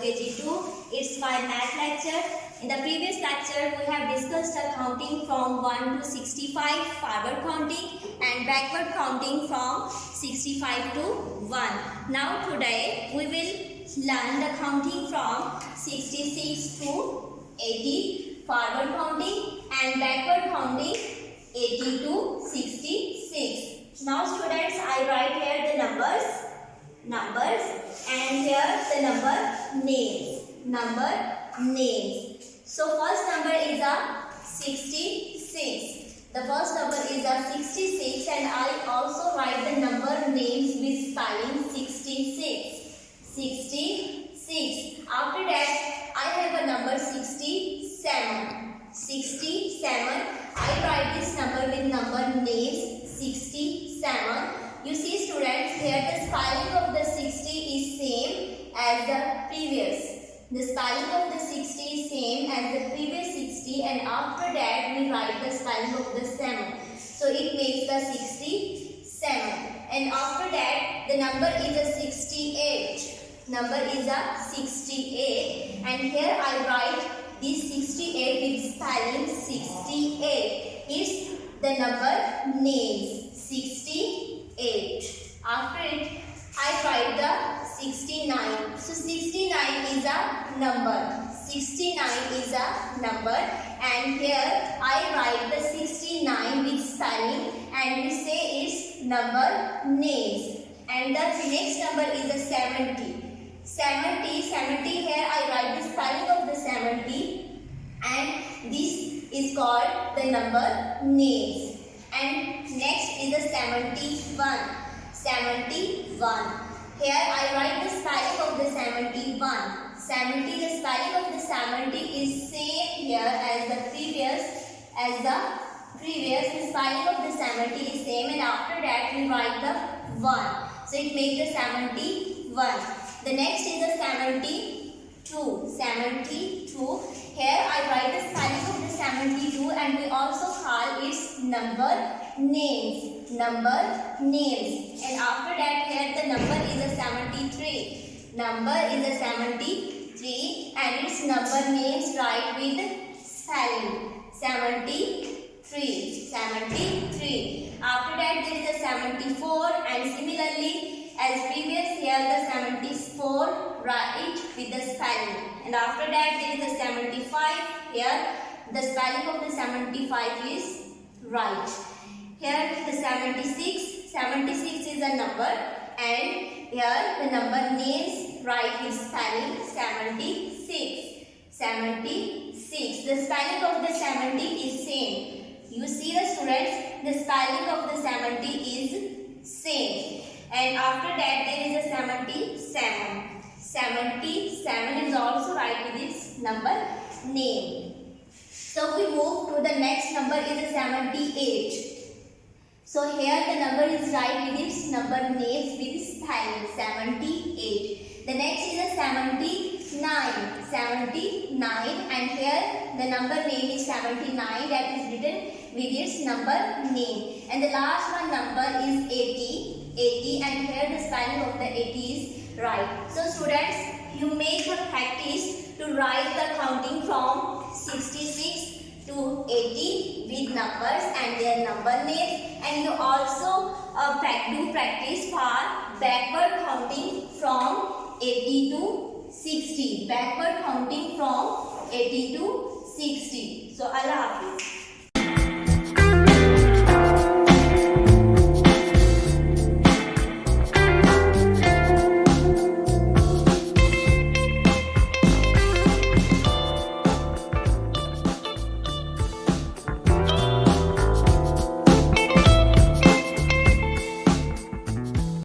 KG2. It's my math lecture. In the previous lecture, we have discussed the counting from 1 to 65, forward counting, and backward counting from 65 to 1. Now today, we will learn the counting from 66 to 80, forward counting, and backward counting 80 to 66. Now students, I write here the numbers, and here the number names. So first number is a 66. The first number is a 66, and I also write the number names with spelling 66. 66. After that, I have a number 67. 67. I write this number with number names 67. You see students, here the spelling of the 60 is same as the previous. The spelling of the 60 is same as the previous 60, and after that we write the spelling of the 7. So it makes the 67. And after that the number is a 68. Number is a 68, and here I write this 68 with spelling 68. It's the number names 68. After it I write the 69. So 69 is a number. 69 is a number, and here I write the 69 with spelling, and we say it's number names. And the next number is a 70. 70 here I write the spelling of the 70, and this is called the number names. And next is the 71. 71. Here I write the spelling of the 71. 70, the spelling of the 70 is same here as the previous. The spelling of the 70 is same, and after that we write the 1. So it makes the 71. The next is the 72. 72. Here I write the spelling of the 72, and we also call its number names. Number names. And after that here the number is a 73. Number is a 73, and its number names write with spelling 73. 73. After that there is a 74, and similarly as previous here the 74 write with the spelling. And after that there is a 75. Here the spelling of the 75 is right. Here the 76. 76 is a number, and here the number names write with spelling 76. 76. The spelling of the 70 is same. You see the students, the spelling of the 70 is same. And after that there is a 77. 77 is also right with its number name. So we move to the next number is a 78. So here the number is right with its number names with spelling 78. The next is a 79. 79, and here the number name is 79, that is written with its number name. And the last one number is 80. 80, and here the spelling of the 80 is right. So students, you make a practice to write the counting from 66 to 80 with numbers and their number names, and you also do practice for backward counting from 80 to 60. Backward counting from 80 to 60. So Allah Hafiz.